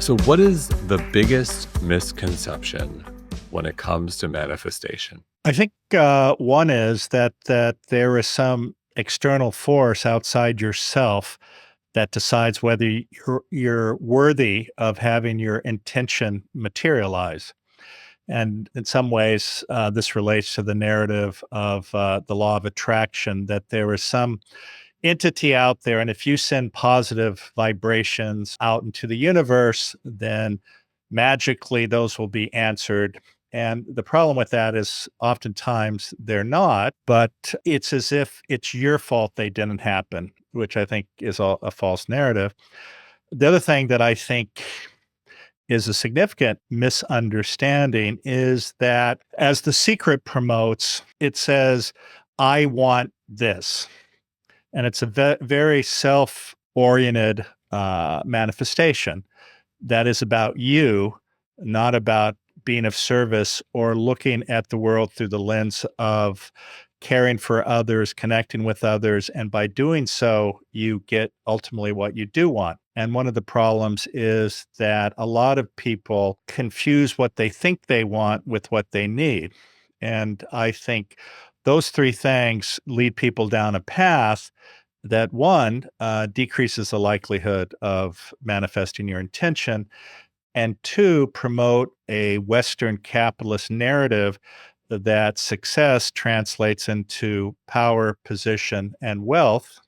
So, what is the biggest misconception when it comes to manifestation? I think one is that there is some external force outside yourself that decides whether you're worthy of having your intention materialize. And in some ways, this relates to the narrative of the law of attraction, that there is some entity out there, and if you send positive vibrations out into the universe, then magically those will be answered. And the problem with that is oftentimes they're not, but it's as if it's your fault they didn't happen, which I think is a false narrative. The other thing that I think is a significant misunderstanding is that, as The Secret promotes, it says, I want this. And it's a very self-oriented manifestation that is about you, not about being of service or looking at the world through the lens of caring for others, connecting with others. And by doing so, you get ultimately what you do want. And one of the problems is that a lot of people confuse what they think they want with what they need. And I think those three things lead people down a path that, one, decreases the likelihood of manifesting your intention, and two, promote a Western capitalist narrative that success translates into power, position, and wealth.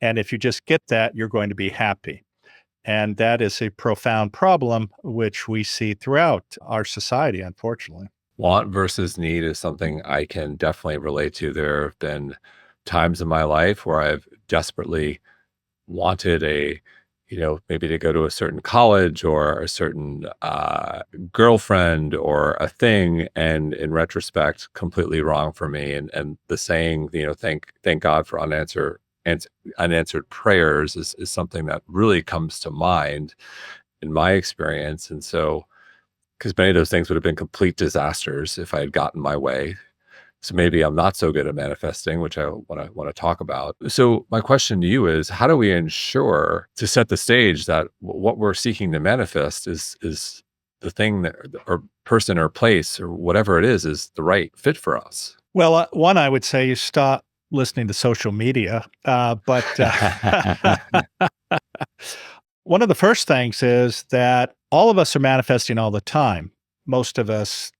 And if you just get that, you're going to be happy. And that is a profound problem, which we see throughout our society, unfortunately. Want versus need is something I can definitely relate to. There have been times in my life where I've desperately wanted maybe to go to a certain college or a certain girlfriend or a thing, and in retrospect, completely wrong for me. And the saying, thank God for unanswered prayers is something that really comes to mind in my experience. And so, because many of those things would have been complete disasters if I had gotten my way. So maybe I'm not so good at manifesting, which I want to talk about. So my question to you is, how do we ensure, to set the stage, that what we're seeking to manifest is the thing that, or person or place or whatever it is the right fit for us? Well, one, I would say you stop listening to social media. But one of the first things is that all of us are manifesting all the time. Most of us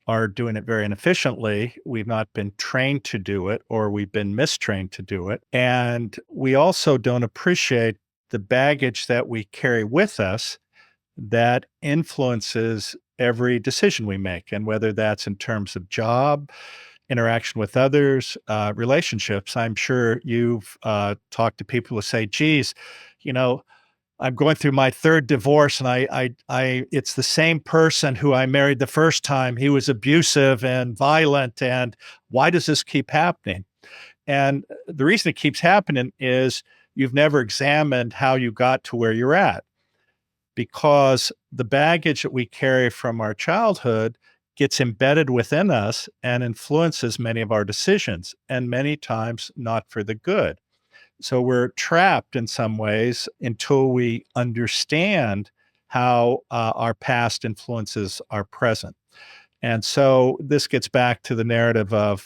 are doing it very inefficiently. We've not been trained to do it, or we've been mistrained to do it. And we also don't appreciate the baggage that we carry with us that influences every decision we make. And whether that's in terms of job, interaction with others, relationships. I'm sure you've talked to people who say, geez, you know, I'm going through my third divorce, and it's the same person who I married the first time. He was abusive and violent, and why does this keep happening? And the reason it keeps happening is you've never examined how you got to where you're at, because the baggage that we carry from our childhood gets embedded within us and influences many of our decisions, and many times not for the good. So we're trapped in some ways until we understand how our past influences our present. And so this gets back to the narrative of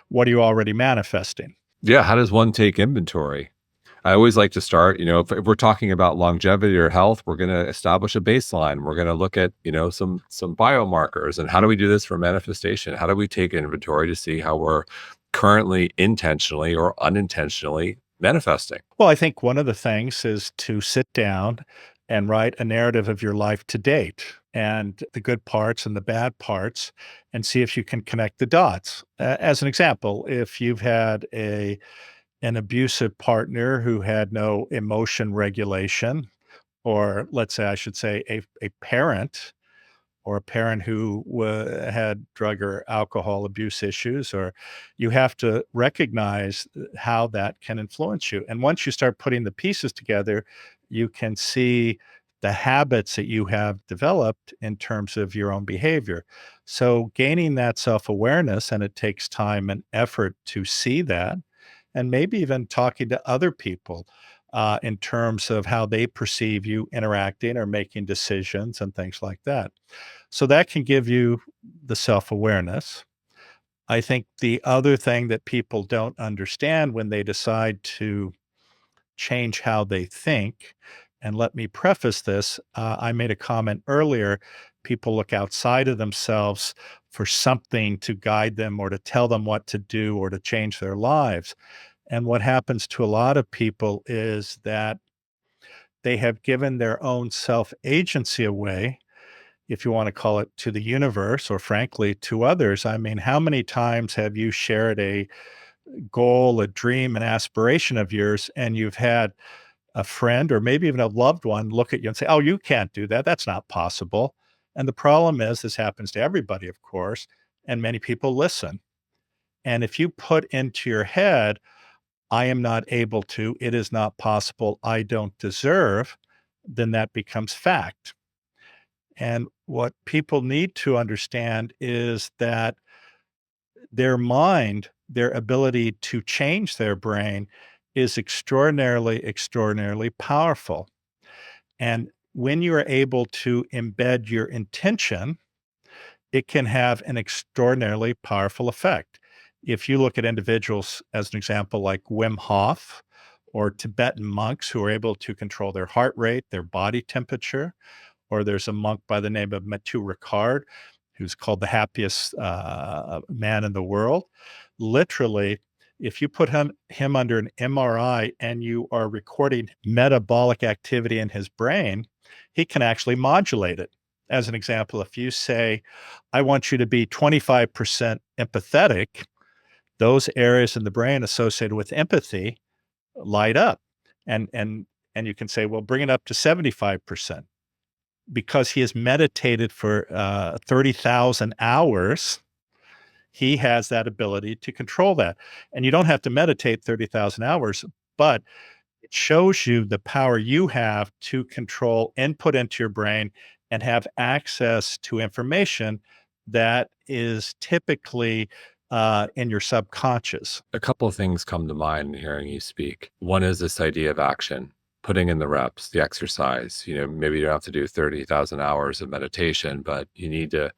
what are you already manifesting? Yeah. How does one take inventory? I always like to start, if we're talking about longevity or health, we're going to establish a baseline. We're going to look at, some biomarkers. And how do we do this for manifestation? How do we take inventory to see how we're currently intentionally or unintentionally manifesting? Well, I think one of the things is to sit down and write a narrative of your life to date, and the good parts and the bad parts, and see if you can connect the dots. As an example, if you've had an abusive partner who had no emotion regulation, or let's say, I should say, a parent, or a parent who had drug or alcohol abuse issues, or you have to recognize how that can influence you. And once you start putting the pieces together, you can see the habits that you have developed in terms of your own behavior. So gaining that self-awareness, and it takes time and effort to see that, and maybe even talking to other people. in terms of how they perceive you interacting or making decisions and things like that. So that can give you the self awareness. I think the other thing that people don't understand when they decide to change how they think, and let me preface this, I made a comment earlier, people look outside of themselves for something to guide them or to tell them what to do or to change their lives. And what happens to a lot of people is that they have given their own self agency away, if you want to call it, to the universe or frankly to others. I mean, how many times have you shared a goal, a dream, an aspiration of yours, and you've had a friend or maybe even a loved one look at you and say, "Oh, you can't do that. That's not possible." And the problem is, this happens to everybody, of course, and many people listen. And if you put into your head, I am not able to, it is not possible, I don't deserve, then that becomes fact. And what people need to understand is that their mind, their ability to change their brain is extraordinarily, extraordinarily powerful. And when you are able to embed your intention, it can have an extraordinarily powerful effect. If you look at individuals, as an example, like Wim Hof or Tibetan monks who are able to control their heart rate, their body temperature, or there's a monk by the name of Mathieu Ricard, who's called the happiest man in the world. Literally, if you put him under an MRI and you are recording metabolic activity in his brain, he can actually modulate it. As an example, if you say, I want you to be 25% empathetic, those areas in the brain associated with empathy light up. And you can say, well, bring it up to 75%, because he has meditated for 30,000 hours. He has that ability to control that. And you don't have to meditate 30,000 hours, but it shows you the power you have to control input into your brain and have access to information that is typically in your subconscious. A couple of things come to mind hearing you speak. One is this idea of action, putting in the reps, the exercise. Maybe you don't have to do 30,000 hours of meditation, but you need to,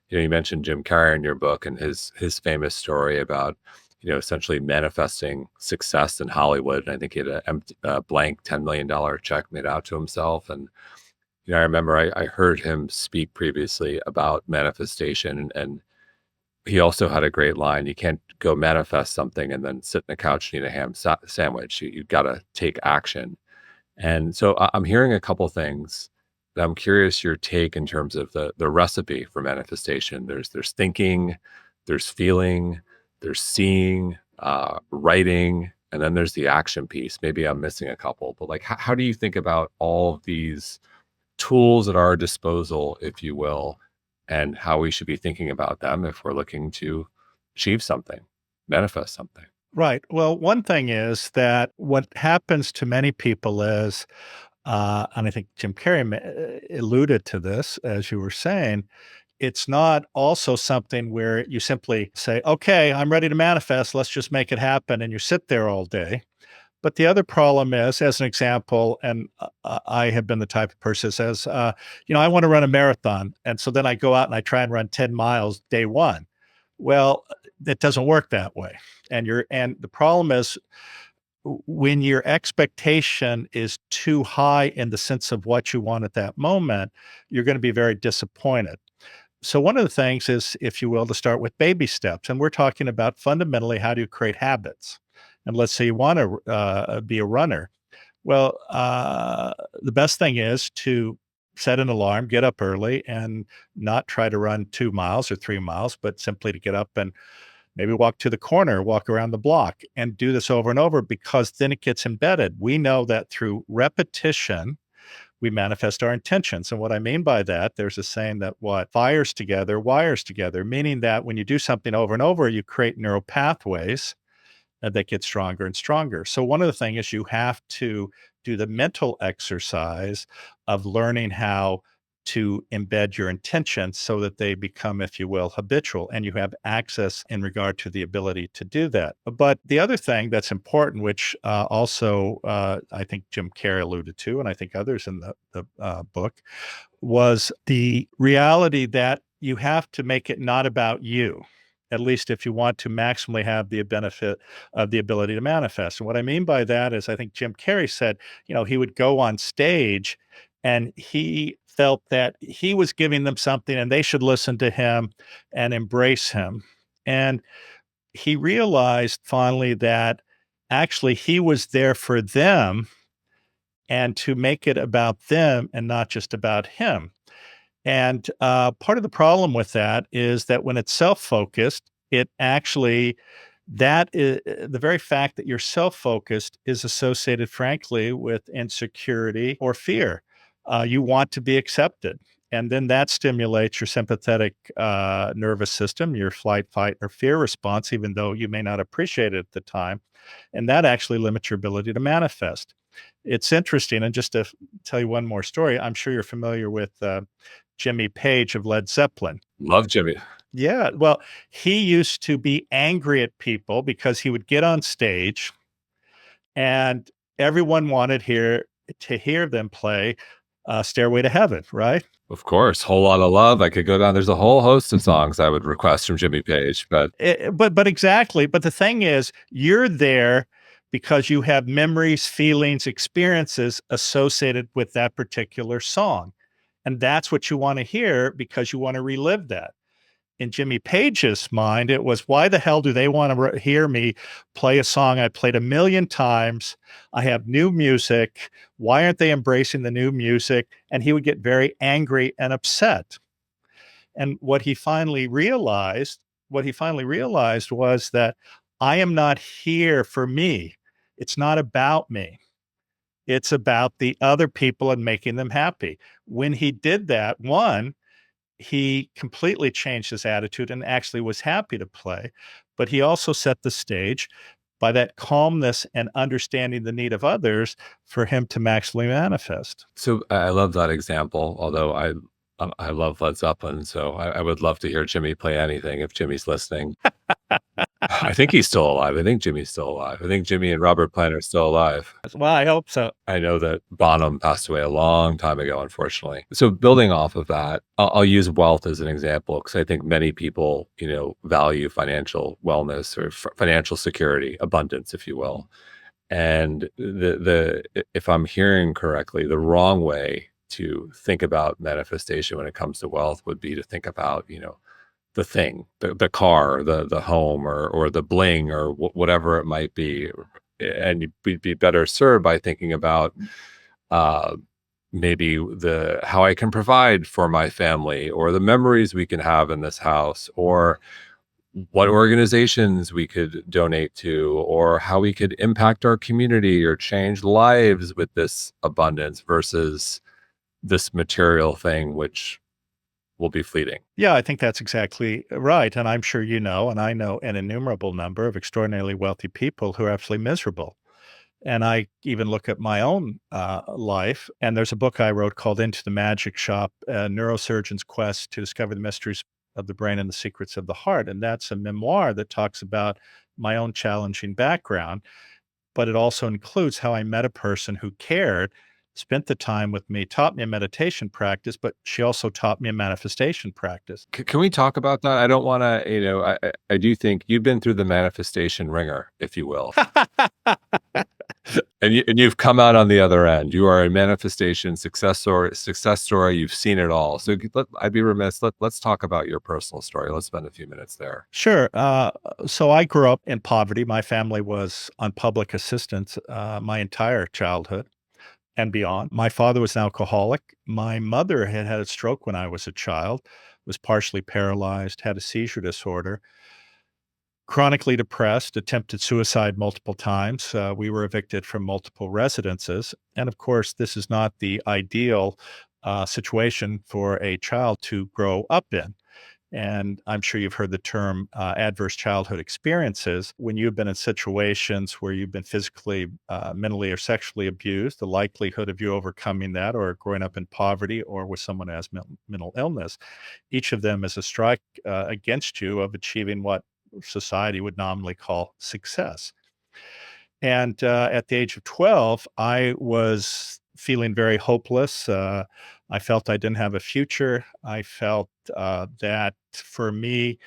you mentioned Jim Carrey in your book and his famous story about, essentially manifesting success in Hollywood. And I think he had a blank $10 million check made out to himself. And, I remember I heard him speak previously about manifestation, and he also had a great line. You can't go manifest something and then sit on the couch and eat a sandwich. You've got to take action. And so I'm hearing a couple things that I'm curious your take in terms of the recipe for manifestation. There's thinking, there's feeling, there's seeing, writing, and then there's the action piece. Maybe I'm missing a couple, but like, how do you think about all of these tools at our disposal, if you will, and how we should be thinking about them if we're looking to achieve something, manifest something? Right. Well, one thing is that what happens to many people is, and I think Jim Carrey alluded to this, as you were saying, it's not also something where you simply say, okay, I'm ready to manifest. Let's just make it happen. And you sit there all day. But the other problem is, as an example, and I have been the type of person that says, I want to run a marathon. And so then I go out and I try and run 10 miles day one. Well, it doesn't work that way. And the problem is when your expectation is too high in the sense of what you want at that moment, you're going to be very disappointed. So one of the things is, if you will, to start with baby steps. And we're talking about fundamentally, how do you create habits? And let's say you want to be a runner. Well, the best thing is to set an alarm, get up early, and not try to run 2 miles or 3 miles, but simply to get up and maybe walk to the corner, walk around the block, and do this over and over, because then it gets embedded. We know that through repetition, we manifest our intentions. And what I mean by that, there's a saying that what fires together wires together, meaning that when you do something over and over, you create neural pathways that get stronger and stronger. So one of the things is you have to do the mental exercise of learning how to embed your intentions so that they become, if you will, habitual, and you have access in regard to the ability to do that. But the other thing that's important, which also I think Jim Carrey alluded to, and I think others in the book, was the reality that you have to make it not about you, at least if you want to maximally have the benefit of the ability to manifest. And what I mean by that is, I think Jim Carrey said, he would go on stage and he felt that he was giving them something and they should listen to him and embrace him. And he realized finally that actually he was there for them and to make it about them and not just about him. And part of the problem with that is that when it's self-focused, it actually that is the very fact that you're self-focused is associated, frankly, with insecurity or fear. You want to be accepted, and then that stimulates your sympathetic nervous system, your flight, fight, or fear response, even though you may not appreciate it at the time, and that actually limits your ability to manifest. It's interesting, and just to tell you one more story, I'm sure you're familiar with Jimmy Page of Led Zeppelin. Love Jimmy. Yeah, well, he used to be angry at people because he would get on stage and everyone wanted to hear them play Stairway to Heaven, right? Of course, Whole Lot of Love. I could go down. There's a whole host of songs I would request from Jimmy Page, but But exactly. But the thing is, you're there because you have memories, feelings, experiences associated with that particular song. And that's what you want to hear because you want to relive that. In Jimmy Page's mind, it was, why the hell do they want to hear me play a song I played a million times? I have new music. Why aren't they embracing the new music? And he would get very angry and upset. And what he finally realized was that I am not here for me. It's not about me. It's about the other people and making them happy. When he did that, one, he completely changed his attitude and actually was happy to play. But he also set the stage by that calmness and understanding the need of others for him to maximally manifest. so I love that example. Although I love Led Zeppelin, so I would love to hear Jimmy play anything if Jimmy's listening. I think he's still alive. I think Jimmy's still alive. I think Jimmy and Robert Plant are still alive. Well, I hope so. I know that Bonham passed away a long time ago, unfortunately. So building off of that, I'll use wealth as an example because I think many people, value financial wellness or financial security, abundance, if you will. And if I'm hearing correctly, the wrong way to think about manifestation when it comes to wealth would be to think about, the thing, the car, the home, or the bling, or whatever it might be. And you'd be better served by thinking about uh, maybe how I can provide for my family, or the memories we can have in this house, or what organizations we could donate to, or how we could impact our community or change lives with this abundance versus this material thing, which will be fleeting. Yeah, I think that's exactly right. And I'm sure you know, and I know an innumerable number of extraordinarily wealthy people who are absolutely miserable. And I even look at my own life, and there's a book I wrote called Into the Magic Shop, a neurosurgeon's quest to discover the mysteries of the brain and the secrets of the heart. And that's a memoir that talks about my own challenging background, but it also includes how I met a person who cared, spent the time with me, taught me a meditation practice, but she also taught me a manifestation practice. Can we talk about that? I don't want to, I do think you've been through the manifestation ringer, if you will. And you've come out on the other end. You are a manifestation success story. You've seen it all. So I'd be remiss. Let's talk about your personal story. Let's spend a few minutes there. Sure. So I grew up in poverty. My family was on public assistance my entire childhood and beyond. My father was an alcoholic. My mother had had a stroke when I was a child, was partially paralyzed, had a seizure disorder, chronically depressed, attempted suicide multiple times. We were evicted from multiple residences. And of course, this is not the ideal situation for a child to grow up in. And I'm sure you've heard the term adverse childhood experiences. When you've been in situations where you've been physically, mentally, or sexually abused, the likelihood of you overcoming that, or growing up in poverty, or with someone who has mental illness, each of them is a strike against you of achieving what society would nominally call success. And at the age of 12, I was feeling very hopeless. I felt I didn't have a future. I felt that for me,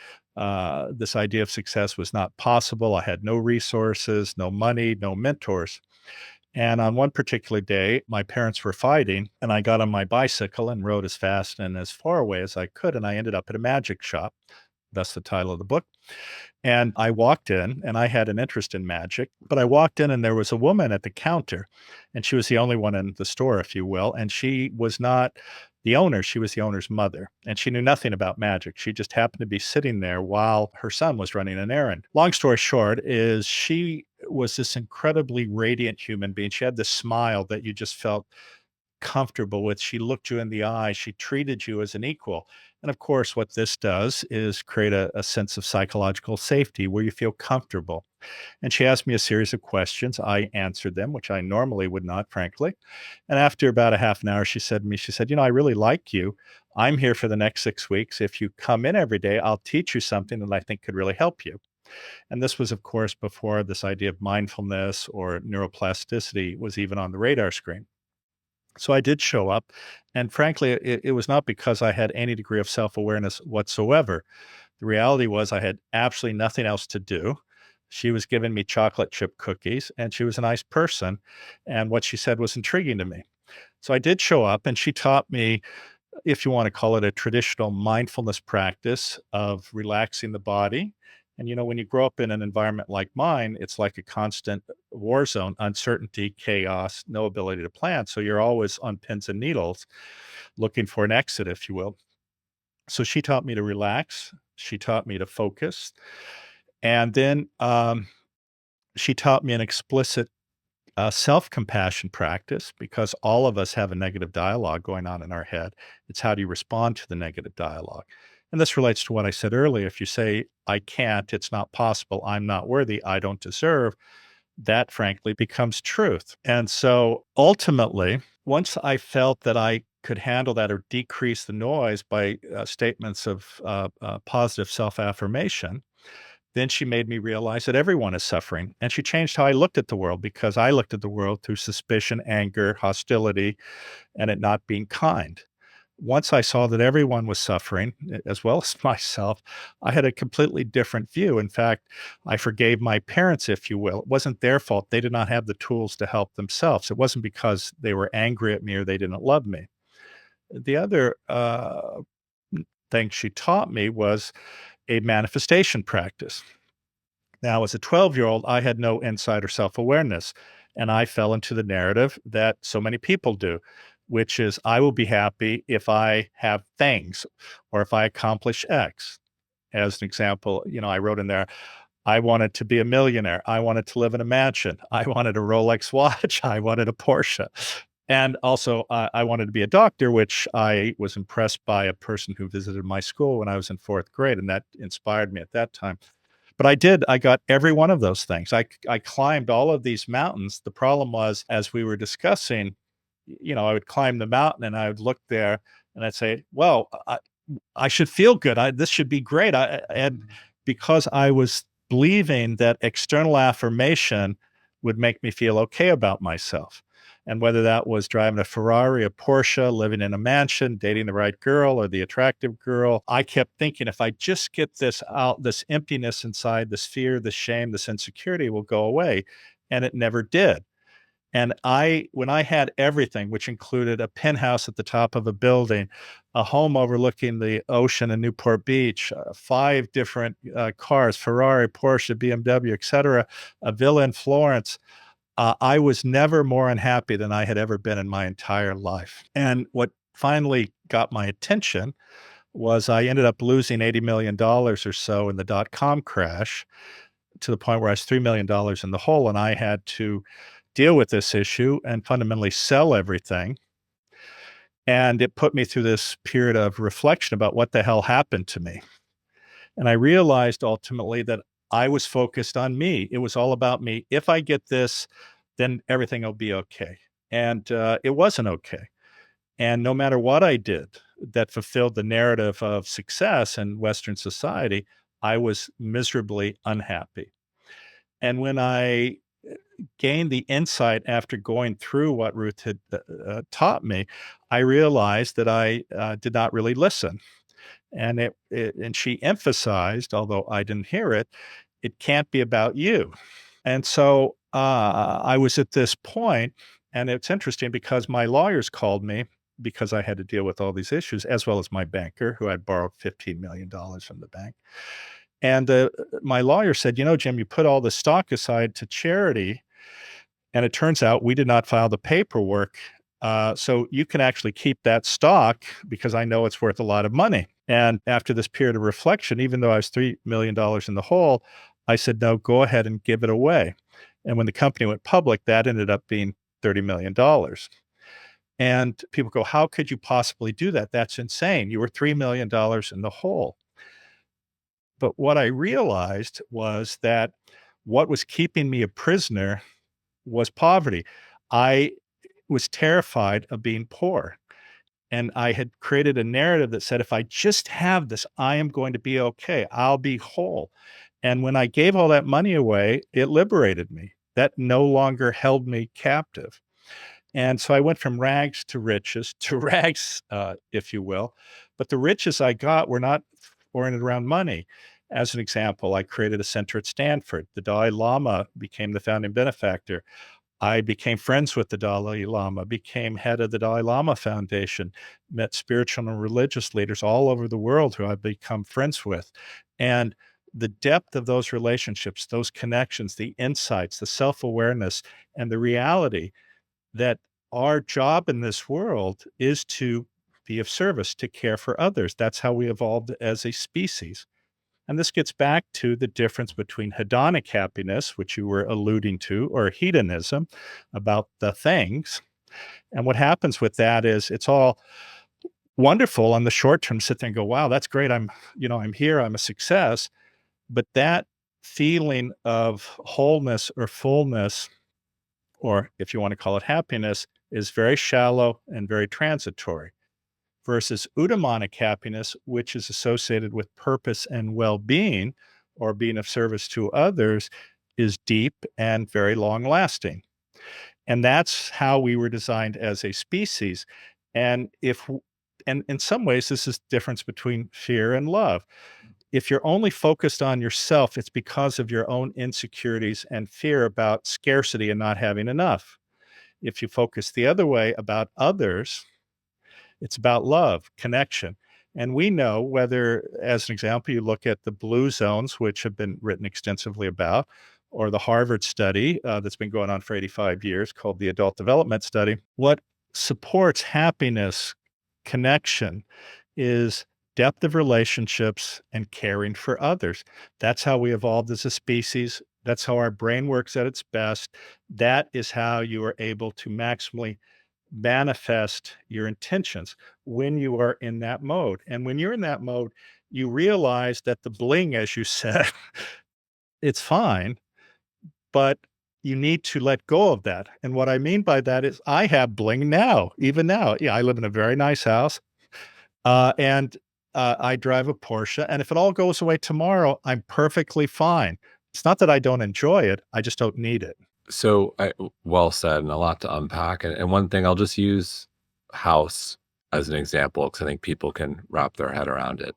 this idea of success was not possible. I had no resources, no money, no mentors. And on one particular day, my parents were fighting, and I got on my bicycle and rode as fast and as far away as I could. And I ended up at a magic shop. That's the title of the book. And I walked in, and I had an interest in magic, but I walked in and there was a woman at the counter, and she was the only one in the store, if you will. And she was not the owner, she was the owner's mother. And she knew nothing about magic. She just happened to be sitting there while her son was running an errand. Long story short is she was this incredibly radiant human being. She had this smile that you just felt comfortable with. She looked you in the eye. She treated you as an equal. And of course, what this does is create a sense of psychological safety where you feel comfortable. And she asked me a series of questions. I answered them, which I normally would not, frankly. And after about a half an hour, she said to me, she said, I really like you. I'm here for the next 6 weeks. If you come in every day, I'll teach you something that I think could really help you. And this was, of course, before this idea of mindfulness or neuroplasticity was even on the radar screen. So I did show up, and frankly, it was not because I had any degree of self-awareness whatsoever. The reality was I had absolutely nothing else to do. She was giving me chocolate chip cookies, and she was a nice person, and what she said was intriguing to me. So I did show up, and she taught me, if you want to call it, a traditional mindfulness practice of relaxing the body. And when you grow up in an environment like mine, it's like a constant war zone, uncertainty, chaos, no ability to plan. So you're always on pins and needles looking for an exit, if you will. So she taught me to relax. She taught me to focus. And then she taught me an explicit self compassion practice, because all of us have a negative dialogue going on in our head. It's how do you respond to the negative dialogue? And this relates to what I said earlier. If you say, I can't, it's not possible, I'm not worthy, I don't deserve, that frankly becomes truth. And so ultimately, once I felt that I could handle that or decrease the noise by statements of positive self affirmation, then she made me realize that everyone is suffering, and she changed how I looked at the world, because I looked at the world through suspicion, anger, hostility, and it not being kind. Once I saw that everyone was suffering, as well as myself, I had a completely different view. In fact, I forgave my parents, if you will. It wasn't their fault. They did not have the tools to help themselves. It wasn't because they were angry at me or they didn't love me. The other thing she taught me was a manifestation practice. Now, as a 12-year-old, I had no insight or self-awareness, and I fell into the narrative that so many people do, which is I will be happy if I have things or if I accomplish X. As an example, I wrote in there, I wanted to be a millionaire. I wanted to live in a mansion. I wanted a Rolex watch. I wanted a Porsche. And also, I wanted to be a doctor, which I was impressed by a person who visited my school when I was in fourth grade, and that inspired me at that time. But I got every one of those things. I climbed all of these mountains. The problem was, as we were discussing, I would climb the mountain and I would look there and I'd say, well, I should feel good. This should be great. And because I was believing that external affirmation would make me feel okay about myself. And whether that was driving a Ferrari, a Porsche, living in a mansion, dating the right girl or the attractive girl, I kept thinking if I just get this out, this emptiness inside, this fear, this shame, this insecurity will go away. And it never did. And when I had everything, which included a penthouse at the top of a building, a home overlooking the ocean in Newport Beach, 5 different cars, Ferrari, Porsche, BMW, etc., a villa in Florence, I was never more unhappy than I had ever been in my entire life. And what finally got my attention was I ended up losing $80 million or so in the dot-com crash, to the point where I was $3 million in the hole, and I had to deal with this issue and fundamentally sell everything. And it put me through this period of reflection about what the hell happened to me. And I realized ultimately that I was focused on me. It was all about me. If I get this, then everything will be okay. And it wasn't okay. And no matter what I did that fulfilled the narrative of success in Western society, I was miserably unhappy. And when I gained the insight after going through what Ruth had taught me, I realized that I did not really listen. And and she emphasized, although I didn't hear it, it can't be about you. And so I was at this point, and it's interesting because my lawyers called me because I had to deal with all these issues, as well as my banker, who had borrowed $15 million from the bank. And my lawyer said, "You know, Jim, you put all the stock aside to charity, and it turns out we did not file the paperwork. So you can actually keep that stock because I know it's worth a lot of money." And after this period of reflection, even though I was $3 million in the hole, I said, "No, go ahead and give it away." And when the company went public, that ended up being $30 million. And people go, "How could you possibly do that? That's insane. You were $3 million in the hole." But what I realized was that what was keeping me a prisoner was poverty. I was terrified of being poor. And I had created a narrative that said, if I just have this, I am going to be okay. I'll be whole. And when I gave all that money away, it liberated me. That no longer held me captive. And so I went from rags to riches, to rags, if you will. But the riches I got were not oriented around money. As an example, I created a center at Stanford. The Dalai Lama became the founding benefactor. I became friends with the Dalai Lama, became head of the Dalai Lama Foundation, met spiritual and religious leaders all over the world who I've become friends with. And the depth of those relationships, those connections, the insights, the self awareness, and the reality that our job in this world is to be of service, to care for others. That's how we evolved as a species. And this gets back to the difference between hedonic happiness, which you were alluding to, or hedonism, about the things. And what happens with that is it's all wonderful on the short term, sit there and go, wow, that's great. I'm here, I'm a success. But that feeling of wholeness or fullness, or if you want to call it happiness, is very shallow and very transitory versus eudaimonic happiness, which is associated with purpose and well-being or being of service to others, is deep and very long-lasting. And that's how we were designed as a species. And and in some ways, this is the difference between fear and love. If you're only focused on yourself, it's because of your own insecurities and fear about scarcity and not having enough. If you focus the other way about others, it's about love, connection. And we know whether, as an example, you look at the blue zones, which have been written extensively about, or the Harvard study that's been going on for 85 years called the Adult Development Study, what supports happiness, connection, is depth of relationships and caring for others. That's how we evolved as a species. That's how our brain works at its best. That is how you are able to maximally manifest your intentions when you are in that mode. And when you're in that mode, you realize that the bling, as you said, it's fine, but you need to let go of that. And what I mean by that is I have bling now, even now. Yeah, I live in a very nice house, and I drive a Porsche. And if it all goes away tomorrow, I'm perfectly fine. It's not that I don't enjoy it, I just don't need it. So, well said, and a lot to unpack. And one thing, I'll just use house as an example because I think people can wrap their head around it.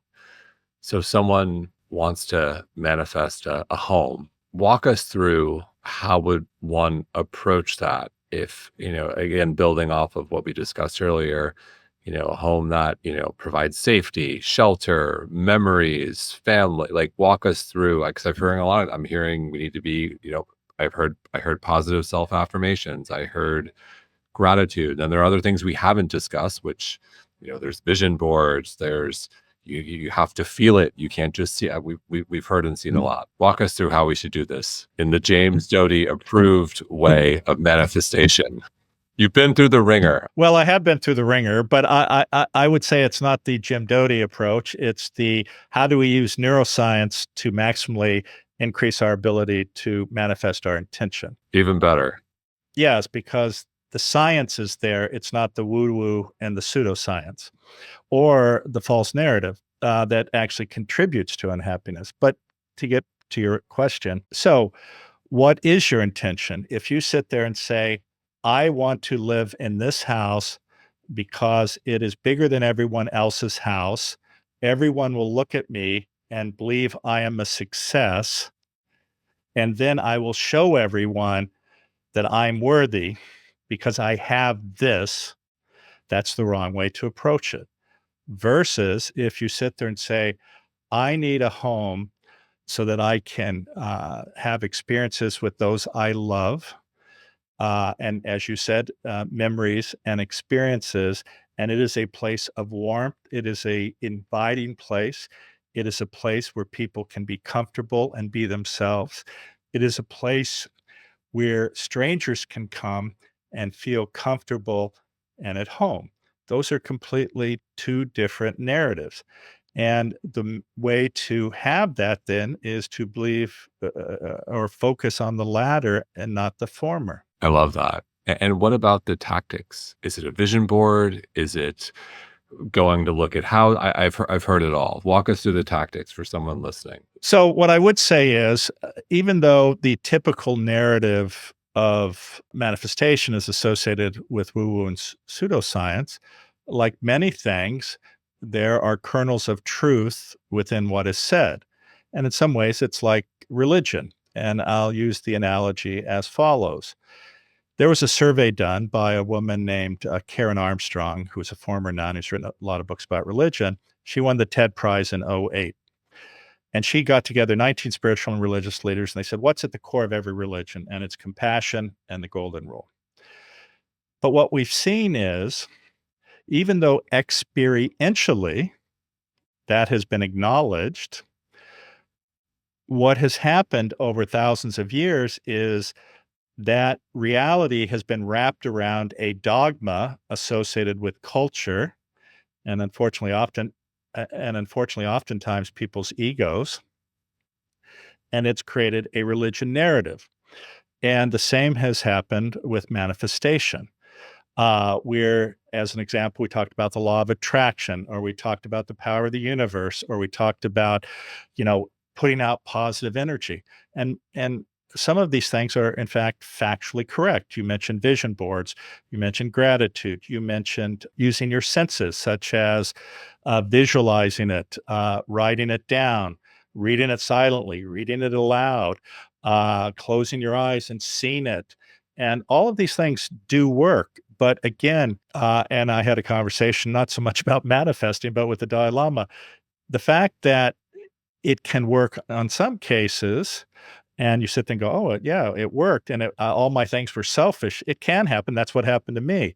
So, someone wants to manifest a home. Walk us through how would one approach that? If, again, building off of what we discussed earlier, a home that, provides safety, shelter, memories, family, like walk us through, like, 'cause I'm hearing we need to be, I heard positive self-affirmations. I heard gratitude. And there are other things we haven't discussed, which, there's vision boards, there's you have to feel it. You can't just see it. We've heard and seen a lot. Walk us through how we should do this in the James Doty approved way of manifestation. You've been through the ringer. Well, I have been through the ringer, but I would say it's not the Jim Doty approach. It's the how do we use neuroscience to maximally increase our ability to manifest our intention? Even better. Yes, because the science is there. It's not the woo-woo and the pseudoscience or the false narrative that actually contributes to unhappiness. But to get to your question, so what is your intention? If you sit there and say, I want to live in this house because it is bigger than everyone else's house, everyone will look at me and believe I am a success. And then I will show everyone that I'm worthy because I have this. That's the wrong way to approach it. Versus if you sit there and say, I need a home so that I can have experiences with those I love. And as you said, memories and experiences. And it is a place of warmth. It is a inviting place. It is a place where people can be comfortable and be themselves. It is a place where strangers can come and feel comfortable and at home. Those are completely two different narratives. And the way to have that then is to believe or focus on the latter and not the former. I love that. And what about the tactics? Is it a vision board? Is it going to look at how I've heard it all. Walk us through the tactics for someone listening. So, what I would say is, even though the typical narrative of manifestation is associated with woo woo and pseudoscience, like many things, there are kernels of truth within what is said. And in some ways, it's like religion. And I'll use the analogy as follows. There was a survey done by a woman named Karen Armstrong, who's a former nun who's written a lot of books about religion. She won the TED Prize in '08. And she got together 19 spiritual and religious leaders, and they said, what's at the core of every religion? And it's compassion and the golden rule. But what we've seen is, even though experientially that has been acknowledged, what has happened over thousands of years is that reality has been wrapped around a dogma associated with culture and unfortunately oftentimes people's egos, and it's created a religion narrative. And the same has happened with manifestation. Where, as an example, we talked about the law of attraction, or we talked about the power of the universe, or we talked about, putting out positive energy. And some of these things are, in fact, factually correct. You mentioned vision boards. You mentioned gratitude. You mentioned using your senses, such as visualizing it, writing it down, reading it silently, reading it aloud, closing your eyes and seeing it. And all of these things do work. But again, and I had a conversation not so much about manifesting, but with the Dalai Lama, the fact that it can work on some cases, and you sit there and go, oh, yeah, it worked. And all my things were selfish. It can happen. That's what happened to me.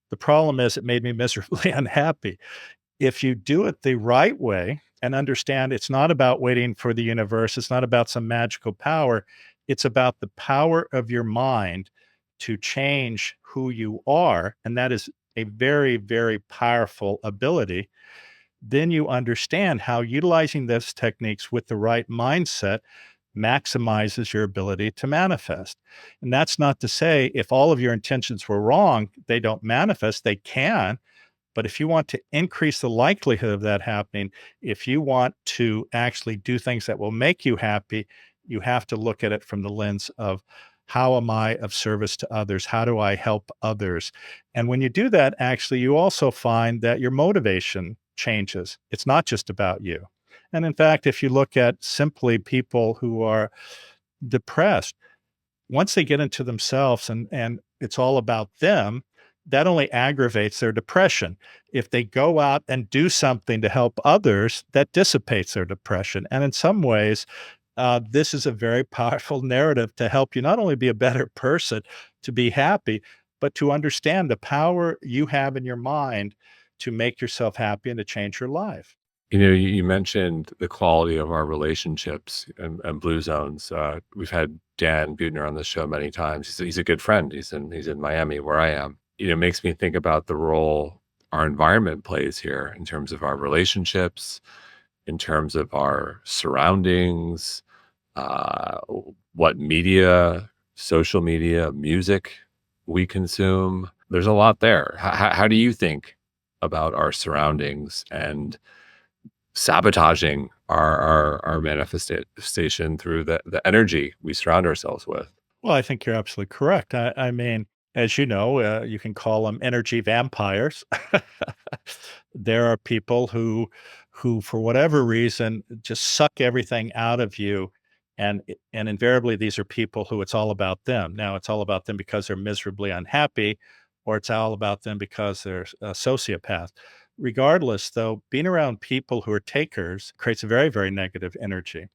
The problem is it made me miserably unhappy. If you do it the right way and understand it's not about waiting for the universe, it's not about some magical power, it's about the power of your mind to change who you are. And that is a very, very powerful ability. Then you understand how utilizing those techniques with the right mindset maximizes your ability to manifest. And that's not to say if all of your intentions were wrong, they don't manifest. They can. But if you want to increase the likelihood of that happening, if you want to actually do things that will make you happy, you have to look at it from the lens of how am I of service to others? How do I help others? And when you do that, actually, you also find that your motivation changes. It's not just about you. And in fact, if you look at simply people who are depressed, once they get into themselves and it's all about them, that only aggravates their depression. If they go out and do something to help others, that dissipates their depression. And in some ways, this is a very powerful narrative to help you not only be a better person, to be happy, but to understand the power you have in your mind to make yourself happy and to change your life. You mentioned the quality of our relationships and blue zones. We've had Dan Buettner on the show many times. He's a good friend. He's in Miami, where I am. makes me think about the role our environment plays here in terms of our relationships, in terms of our surroundings, uh, what media, social media, music we consume. There's a lot there. How do you think about our surroundings and sabotaging our manifestation through the energy we surround ourselves with? Well, I think you're absolutely correct. I mean, as you know, you can call them energy vampires. There are people who, for whatever reason, just suck everything out of you, and invariably these are people who it's all about them. Now, it's all about them because they're miserably unhappy, or it's all about them because they're a sociopath. Regardless, though, being around people who are takers creates a very, very negative energy.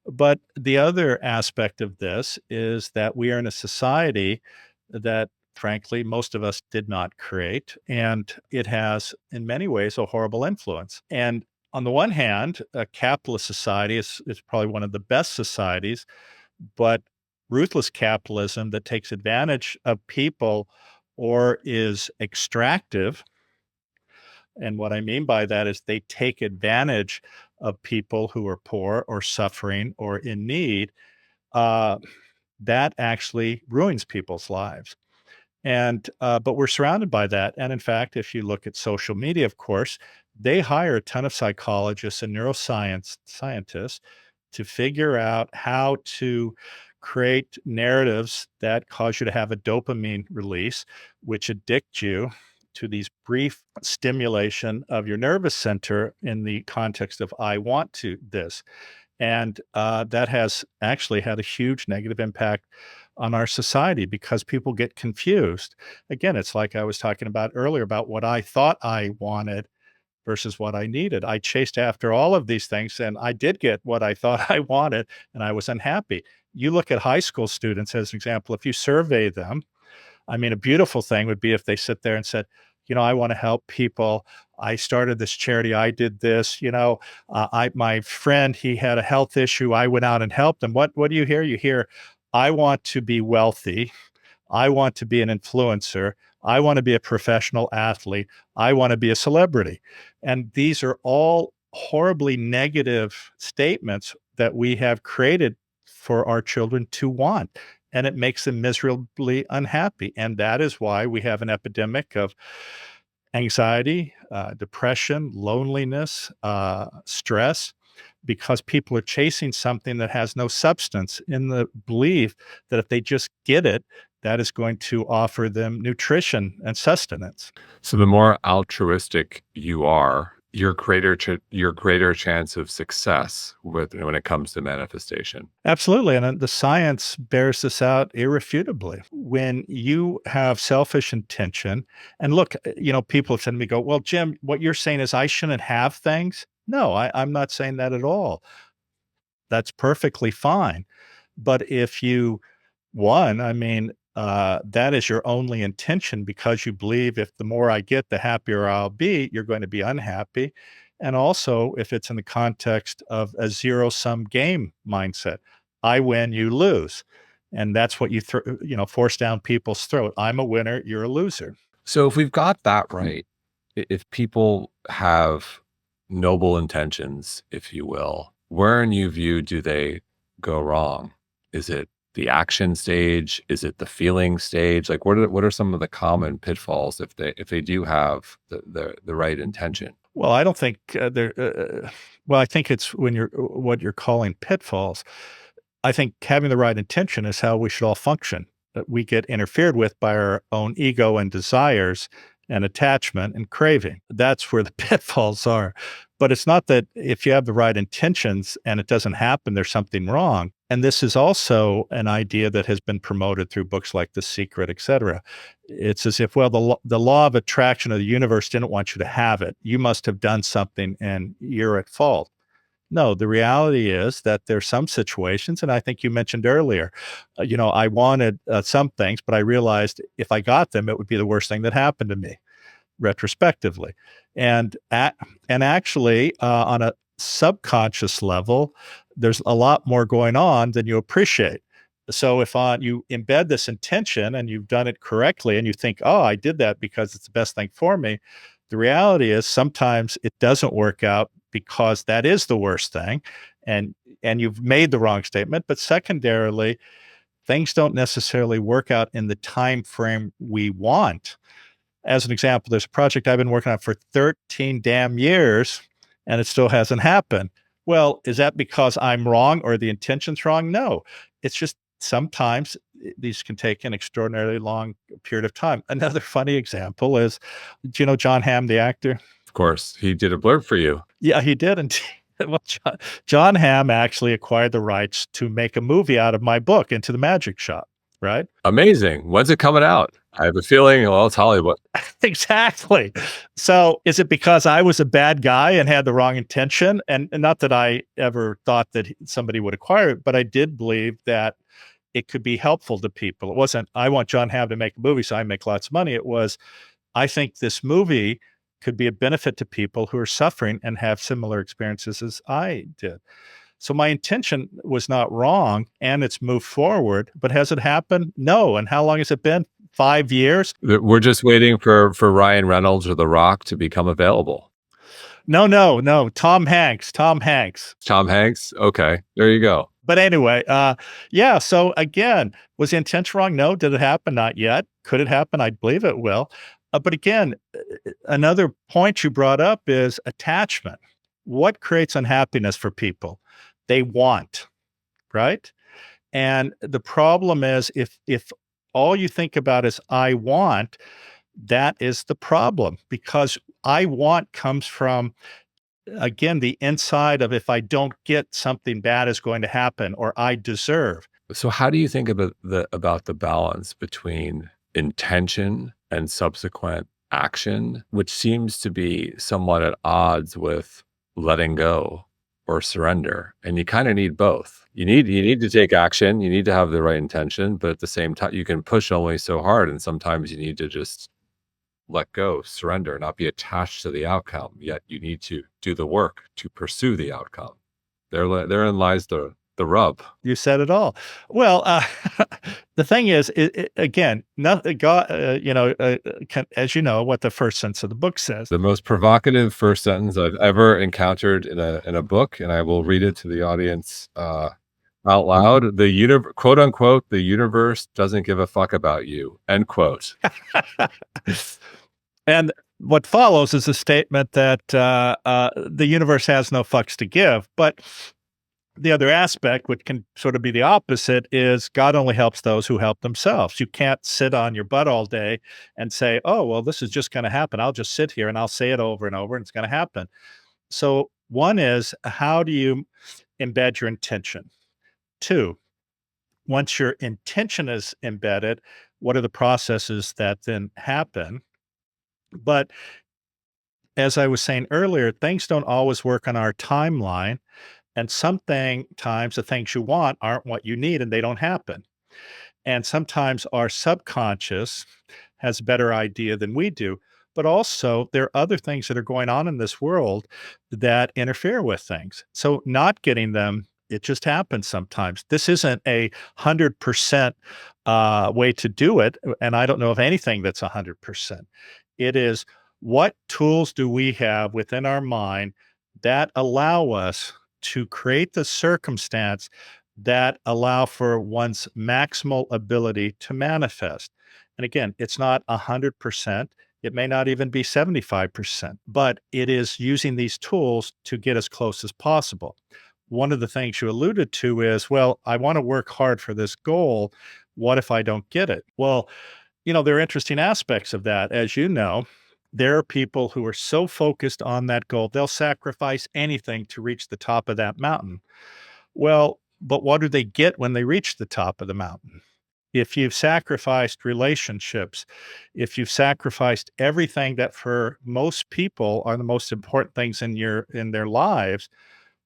But the other aspect of this is that we are in a society that, frankly, most of us did not create, and it has, in many ways, a horrible influence. And on the one hand, a capitalist society is probably one of the best societies, but ruthless capitalism that takes advantage of people or is extractive, and what I mean by that is they take advantage of people who are poor or suffering or in need, uh, that actually ruins people's lives. And but we're surrounded by that. And in fact, if you look at social media, of course, they hire a ton of psychologists and neuroscience scientists to figure out how to create narratives that cause you to have a dopamine release, which addict you to these brief stimulation of your nervous center in the context of I want to this. And that has actually had a huge negative impact on our society because people get confused. Again, it's like I was talking about earlier about what I thought I wanted versus what I needed. I chased after all of these things and I did get what I thought I wanted and I was unhappy. You look at high school students as an example, if you survey them, I mean, a beautiful thing would be if they sit there and said, I want to help people. I started this charity. I did this. I my friend he had a health issue. I went out and helped him. What do you hear? You hear, I want to be wealthy. I want to be an influencer. I want to be a professional athlete. I want to be a celebrity. And these are all horribly negative statements that we have created for our children to want. And it makes them miserably unhappy. And that is why we have an epidemic of anxiety, depression, loneliness, stress, because people are chasing something that has no substance in the belief that if they just get it, that is going to offer them nutrition and sustenance. So the more altruistic you are, your greater chance of success when it comes to manifestation. Absolutely. And the science bears this out irrefutably. When you have selfish intention, and look, people tend to go, well, Jim, what you're saying is I shouldn't have things. No, I'm not saying that at all. That's perfectly fine. But if you one, I mean, that is your only intention because you believe if the more I get, the happier I'll be, you're going to be unhappy. And also, if it's in the context of a zero sum game mindset, I win, you lose. And that's what force down people's throat. I'm a winner, you're a loser. So if we've got that right, if people have noble intentions, if you will, where in your view do they go wrong? Is it the action stage? Is it the feeling stage? Like what are some of the common pitfalls if they do have the right intention? Well, I don't think well, I think it's when you're what you're calling pitfalls. I think having the right intention is how we should all function. That we get interfered with by our own ego and desires and attachment and craving. That's where the pitfalls are. But it's not that if you have the right intentions and it doesn't happen, there's something wrong. And this is also an idea that has been promoted through books like The Secret, et cetera. It's as if, well, the law of attraction of the universe didn't want you to have it. You must have done something and you're at fault. No, the reality is that there's some situations, and I think you mentioned earlier, I wanted some things, but I realized if I got them, it would be the worst thing that happened to me retrospectively. And actually, on a subconscious level, there's a lot more going on than you appreciate. So if you embed this intention and you've done it correctly and you think, oh, I did that because it's the best thing for me, the reality is sometimes it doesn't work out because that is the worst thing, and you've made the wrong statement. But secondarily, things don't necessarily work out in the time frame we want. As an example, there's a project I've been working on for 13 damn years and it still hasn't happened. Well, is that because I'm wrong or the intention's wrong? No. It's just sometimes these can take an extraordinarily long period of time. Another funny example is, do you know John Hamm, the actor? Of course, he did a blurb for you. Yeah, he did. And well, John Hamm actually acquired the rights to make a movie out of my book, Into the Magic Shop, right? Amazing. When's it coming out? I have a feeling, well, it's Hollywood. Exactly. So is it because I was a bad guy and had the wrong intention? And not that I ever thought that somebody would acquire it, but I did believe that it could be helpful to people. It wasn't, I want John Hamm to make a movie so I make lots of money. It was, I think this movie could be a benefit to people who are suffering and have similar experiences as I did. So my intention was not wrong and it's moved forward, but has it happened? No. And how long has it been? 5 years? We're just waiting for Ryan Reynolds or The Rock to become available. No, no, no. Tom Hanks. Tom Hanks. Tom Hanks? Okay, there you go. But anyway, yeah. So again, was the intention wrong? No. Did it happen? Not yet. Could it happen? I believe it will. But again, another point you brought up is attachment. What creates unhappiness for people? They want, right? And the problem is if all you think about is I want, that is the problem because I want comes from again the inside of if I don't get something bad is going to happen or I deserve. So how do you think about the balance between intention and subsequent action, which seems to be somewhat at odds with letting go or surrender? And you kind of need both. You need to take action, you need to have the right intention, but at the same time you can push only so hard and sometimes you need to just let go, surrender, not be attached to the outcome, yet you need to do the work to pursue the outcome. Therein lies the rub. You said it all. Well, the thing is, again, nothing. God, as you know, what the first sentence of the book says. The most provocative first sentence I've ever encountered in a book, and I will read it to the audience out loud. Quote unquote, the universe doesn't give a fuck about you. End quote. And what follows is a statement that the universe has no fucks to give. But the other aspect, which can sort of be the opposite, is God only helps those who help themselves. You can't sit on your butt all day and say, oh, well, this is just going to happen. I'll just sit here and I'll say it over and over and it's going to happen. So one is, how do you embed your intention? Two, once your intention is embedded, what are the processes that then happen? But as I was saying earlier, things don't always work on our timeline. And sometimes the things you want aren't what you need and they don't happen. And sometimes our subconscious has a better idea than we do. But also, there are other things that are going on in this world that interfere with things. So, not getting them, it just happens sometimes. This isn't 100% way to do it. And I don't know of anything that's 100%. It is, what tools do we have within our mind that allow us to create the circumstance that allow for one's maximal ability to manifest? And again, it's not 100%. It may not even be 75%, but it is using these tools to get as close as possible. One of the things you alluded to is, well, I want to work hard for this goal. What if I don't get it? Well, there are interesting aspects of that. As you know, there are people who are so focused on that goal, they'll sacrifice anything to reach the top of that mountain. Well, but what do they get when they reach the top of the mountain? If you've sacrificed relationships, if you've sacrificed everything that for most people are the most important things in their lives,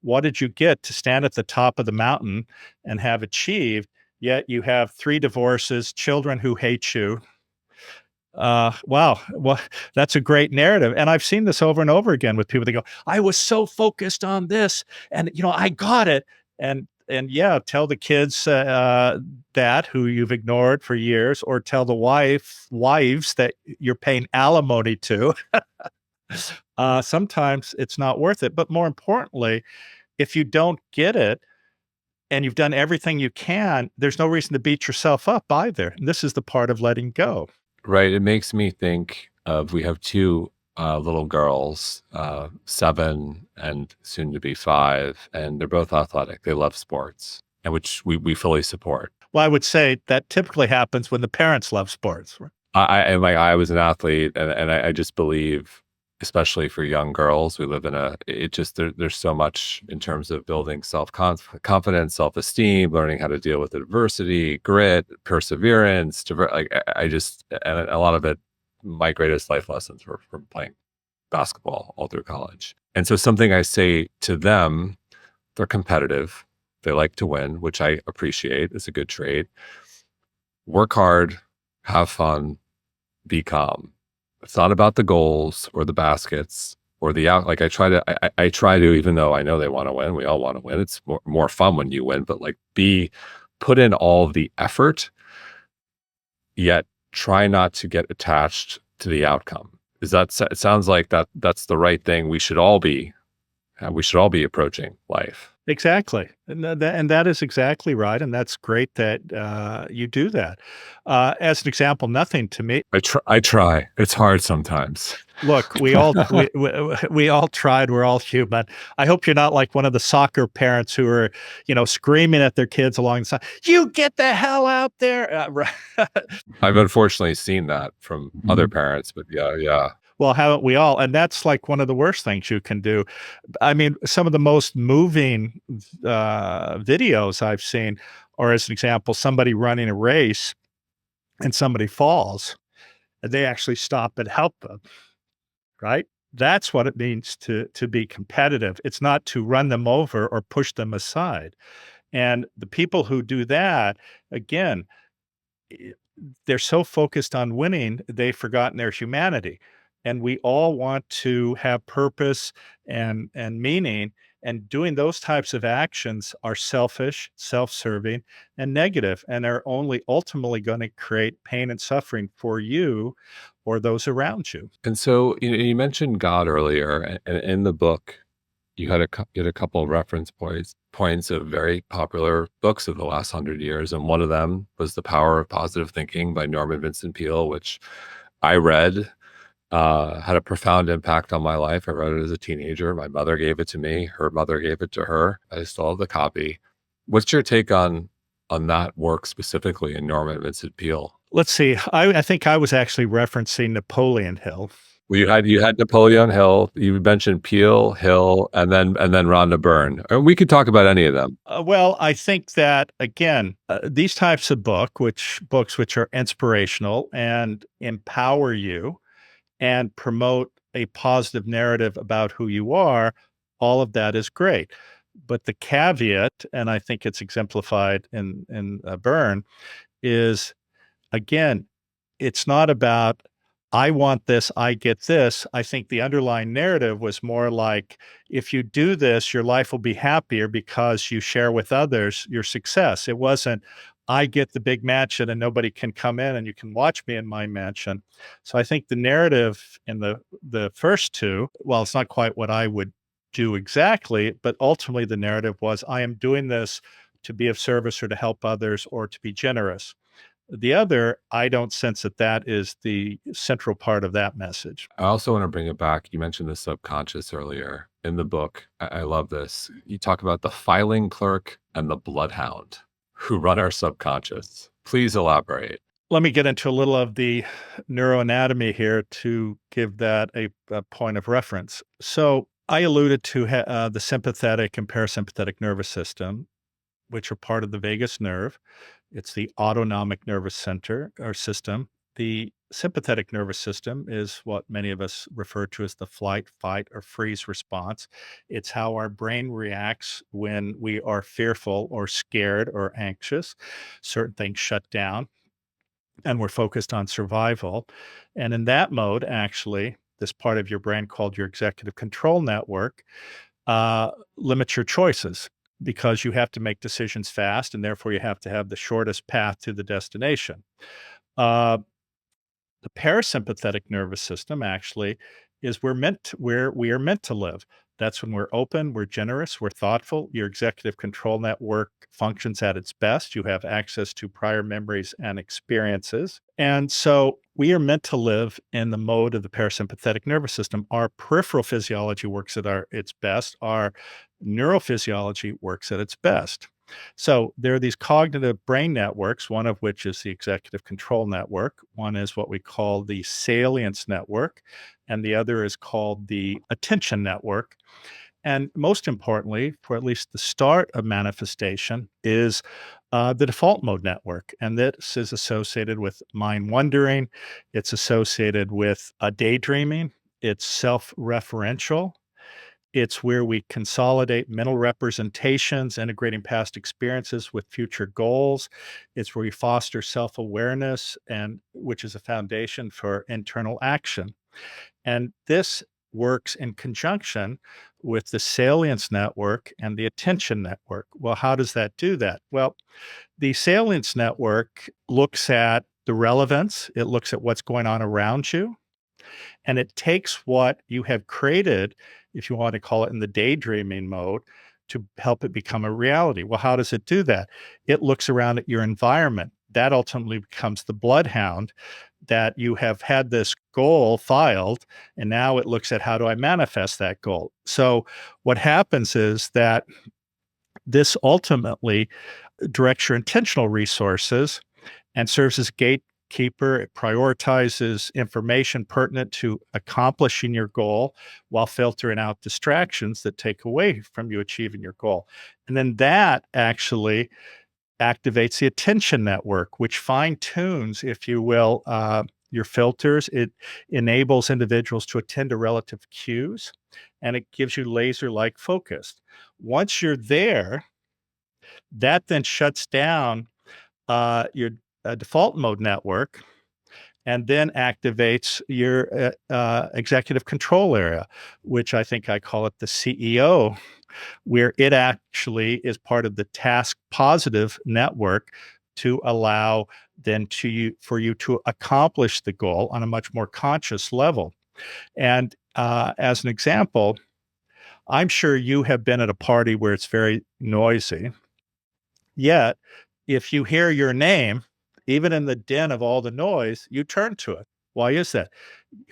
what did you get to stand at the top of the mountain and have achieved? Yet you have 3 divorces, children who hate you. Wow. Well, that's a great narrative. And I've seen this over and over again with people. They go, I was so focused on this and, I got it. And and yeah, tell the kids that who you've ignored for years, or tell the wives that you're paying alimony to. Sometimes it's not worth it. But more importantly, if you don't get it and you've done everything you can, there's no reason to beat yourself up either. And this is the part of letting go. Right. It makes me think of we have two little girls, 7 and soon to be 5, and they're both athletic. They love sports, and which we fully support. Well, I would say that typically happens when the parents love sports. And like I was an athlete, and I just believe, especially for young girls, we live in it just there's so much in terms of building confidence, self esteem, learning how to deal with adversity, grit, perseverance. Like I just and a lot of it, my greatest life lessons were from playing basketball all through college. And so something I say to them, they're competitive, they like to win, which I appreciate. It's a good trait. Work hard, have fun, be calm. It's not about the goals or the baskets or the out. Like I try to, even though I know they want to win, we all want to win. It's more fun when you win, but like put in all the effort, yet try not to get attached to the outcome. It sounds like that's the right thing. We should all be approaching life. Exactly. And that is exactly right. And that's great that you do that. As an example, nothing to me. I try. It's hard sometimes. Look, we all tried. We're all human. I hope you're not like one of the soccer parents who are, screaming at their kids along the side. You get the hell out there! I've unfortunately seen that from other parents, but yeah. Well, haven't we all? And that's like one of the worst things you can do. I mean, some of the most moving videos I've seen, or as an example, somebody running a race and somebody falls, and they actually stop and help them. Right? That's what it means to be competitive. It's not to run them over or push them aside. And the people who do that, again, i- they're so focused on winning, they've forgotten their humanity. And we all want to have purpose and meaning. And doing those types of actions are selfish, self-serving, and negative, and are only ultimately going to create pain and suffering for you or those around you. And so you mentioned God earlier, and in the book, you had a couple of reference points of very popular books of the last 100 years, and one of them was The Power of Positive Thinking by Norman Vincent Peale, which I read. Had a profound impact on my life. I read it as a teenager. My mother gave it to me. Her mother gave it to her. I still have the copy. What's your take on that work specifically in Norman Vincent Peale? Let's see. I think I was actually referencing Napoleon Hill. Well, you had Napoleon Hill. You mentioned Peale, Hill, and then Rhonda Byrne. And we could talk about any of them. Well, I think that again, these types of books which are inspirational and empower you and promote a positive narrative about who you are, all of that is great. But the caveat, and I think it's exemplified in Byrne, is again, it's not about, I want this, I get this. I think the underlying narrative was more like, if you do this, your life will be happier because you share with others your success. It wasn't, I get the big mansion and nobody can come in and you can watch me in my mansion. So I think the narrative in the first two, well, it's not quite what I would do exactly, but ultimately the narrative was, I am doing this to be of service or to help others or to be generous. The other, I don't sense that that is the central part of that message. I also want to bring it back. You mentioned the subconscious earlier in the book. I love this. You talk about the filing clerk and the bloodhound who run our subconscious. Please elaborate. Let me get into a little of the neuroanatomy here to give that a point of reference. So I alluded to the sympathetic and parasympathetic nervous system, which are part of the vagus nerve. It's the autonomic nervous center or system. The sympathetic nervous system is what many of us refer to as the flight, fight, or freeze response. It's how our brain reacts when we are fearful or scared or anxious. Certain things shut down and we're focused on survival. And in that mode, actually, this part of your brain called your executive control network limits your choices. because you have to make decisions fast, and therefore you have to have the shortest path to the destination. Uh, the parasympathetic nervous system actually is where we are meant to live. That's when we're open, we're generous, we're thoughtful. Your executive control network functions at its best. You have access to prior memories and experiences. And so we are meant to live in the mode of the parasympathetic nervous system. Our peripheral physiology works at its best. Our neurophysiology works at its best. So there are these cognitive brain networks, one of which is the executive control network. One is what we call the salience network, and the other is called the attention network. And most importantly, for at least the start of manifestation, is the default mode network. And this is associated with mind wandering, it's associated with daydreaming, it's self referential, it's where we consolidate mental representations, integrating past experiences with future goals. It's where we foster self awareness, and which is a foundation for internal action. And this works in conjunction with the salience network and the attention network. Well, how does that do that? Well, the salience network looks at the relevance, it looks at what's going on around you, and it takes what you have created, if you want to call it in the daydreaming mode, to help it become a reality. Well, how does it do that? It looks around at your environment. That ultimately becomes the bloodhound, that you have had this goal filed, and now it looks at how do I manifest that goal. So what happens is that this ultimately directs your intentional resources and serves as gatekeeper. It prioritizes information pertinent to accomplishing your goal while filtering out distractions that take away from you achieving your goal. And then that actually activates the attention network, which fine tunes, if you will, your filters. It enables individuals to attend to relative cues, and it gives you laser like focus. Once you're there, that then shuts down your default mode network and then activates your executive control area, which I think I call it the CEO, where it actually is part of the task positive network to allow then for you to accomplish the goal on a much more conscious level. And as an example, I'm sure you have been at a party where it's very noisy. Yet, if you hear your name, even in the din of all the noise, you turn to it. Why is that?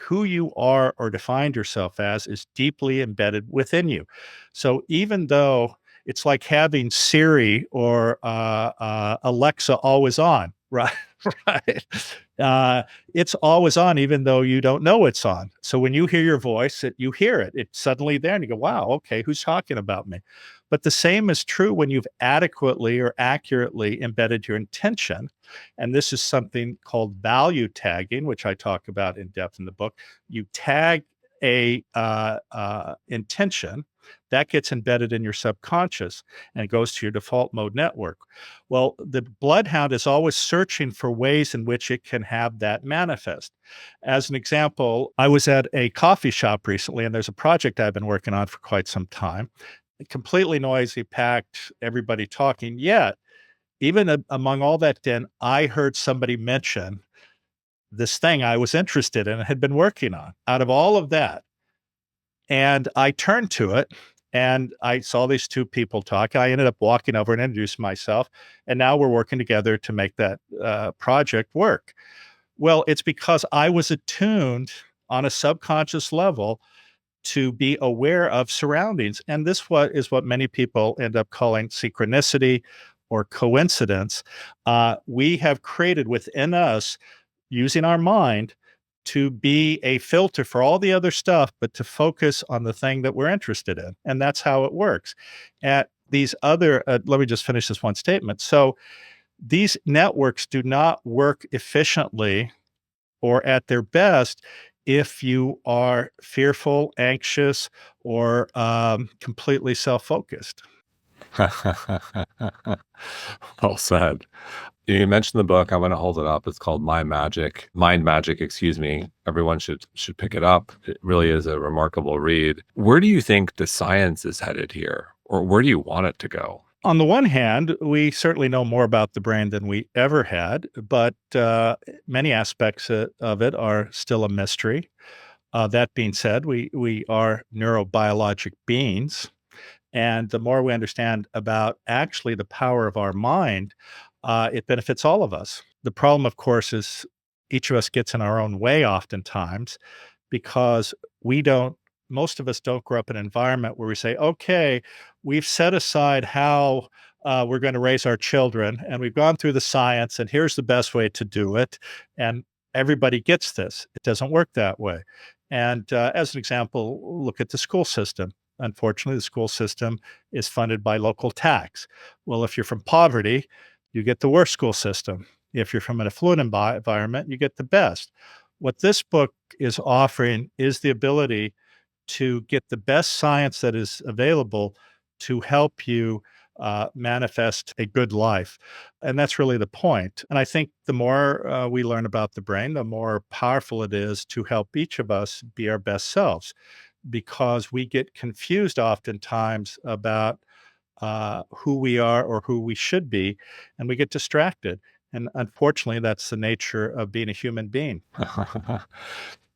Who you are or defined yourself as is deeply embedded within you. So even though it's like having Siri or Alexa always on, right? Right. It's always on, even though you don't know it's on. So when you hear your voice, you hear it. It's suddenly there, and you go, "Wow, okay, who's talking about me?" But the same is true when you've adequately or accurately embedded your intention. And this is something called value tagging, which I talk about in depth in the book. You tag a intention that gets embedded in your subconscious and it goes to your default mode network. Well, the bloodhound is always searching for ways in which it can have that manifest. As an example, I was at a coffee shop recently, and there's a project I've been working on for quite some time. Completely noisy, packed, everybody talking. Yet, even among all that din, I heard somebody mention this thing I was interested in and had been working on. Out of all of that, and I turned to it and I saw these two people talk. I ended up walking over and introduced myself. And now we're working together to make that project work. Well, it's because I was attuned on a subconscious level to be aware of surroundings. And is what many people end up calling synchronicity or coincidence. We have created within us, using our mind, to be a filter for all the other stuff, but to focus on the thing that we're interested in. And that's how it works. At these other, let me just finish this one statement. So these networks do not work efficiently or at their best if you are fearful, anxious, or completely self focused. Well said. You mentioned the book. I'm going to hold it up. It's called Mind Magic, excuse me. Everyone should pick it up. It really is a remarkable read. Where do you think the science is headed here? or where do you want it to go? On the one hand, we certainly know more about the brain than we ever had, but many aspects of it are still a mystery. That being said, we are neurobiologic beings, and the more we understand about actually the power of our mind, it benefits all of us. The problem, of course, is each of us gets in our own way oftentimes because we don't, most of us don't grow up in an environment where we say, okay, we've set aside how we're going to raise our children and we've gone through the science and here's the best way to do it. And everybody gets this. It doesn't work that way. And as an example, look at the school system. Unfortunately, the school system is funded by local tax. Well, if you're from poverty, you get the worst school system. If you're from an affluent environment, you get the best. What this book is offering is the ability to get the best science that is available to help you manifest a good life. And that's really the point. And I think the more we learn about the brain, the more powerful it is to help each of us be our best selves because we get confused oftentimes about who we are or who we should be, and we get distracted. And unfortunately, that's the nature of being a human being.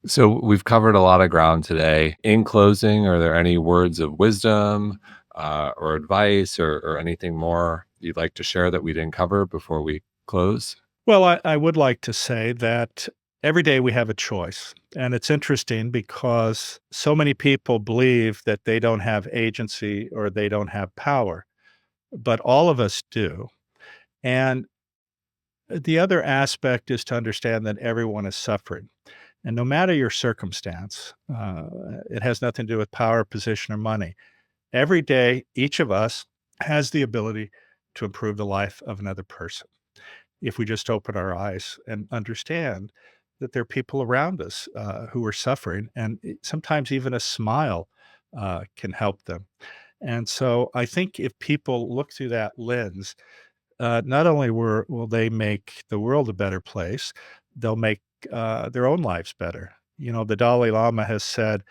So we've covered a lot of ground today. In closing, are there any words of wisdom or advice or anything more you'd like to share that we didn't cover before we close? Well, I would like to say that every day we have a choice. And it's interesting because so many people believe that they don't have agency or they don't have power, but all of us do. And the other aspect is to understand that everyone is suffering. And no matter your circumstance, it has nothing to do with power, position, or money. Every day, each of us has the ability to improve the life of another person if we just open our eyes and understand that there are people around us who are suffering, and sometimes even a smile can help them. And so I think if people look through that lens, not only will they make the world a better place, they'll make their own lives better. You know, the Dalai Lama has said,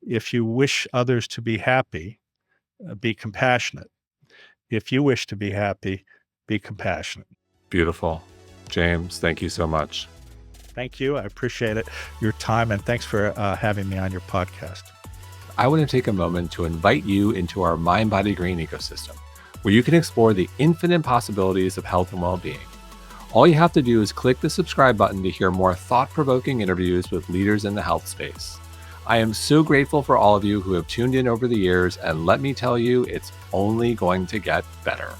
if you wish others to be happy, be compassionate. If you wish to be happy, be compassionate. Beautiful. James, thank you so much. Thank you. I appreciate it, your time, and thanks for having me on your podcast. I want to take a moment to invite you into our Mind-Body-Green ecosystem, where you can explore the infinite possibilities of health and well-being. All you have to do is click the subscribe button to hear more thought-provoking interviews with leaders in the health space. I am so grateful for all of you who have tuned in over the years, and let me tell you, it's only going to get better.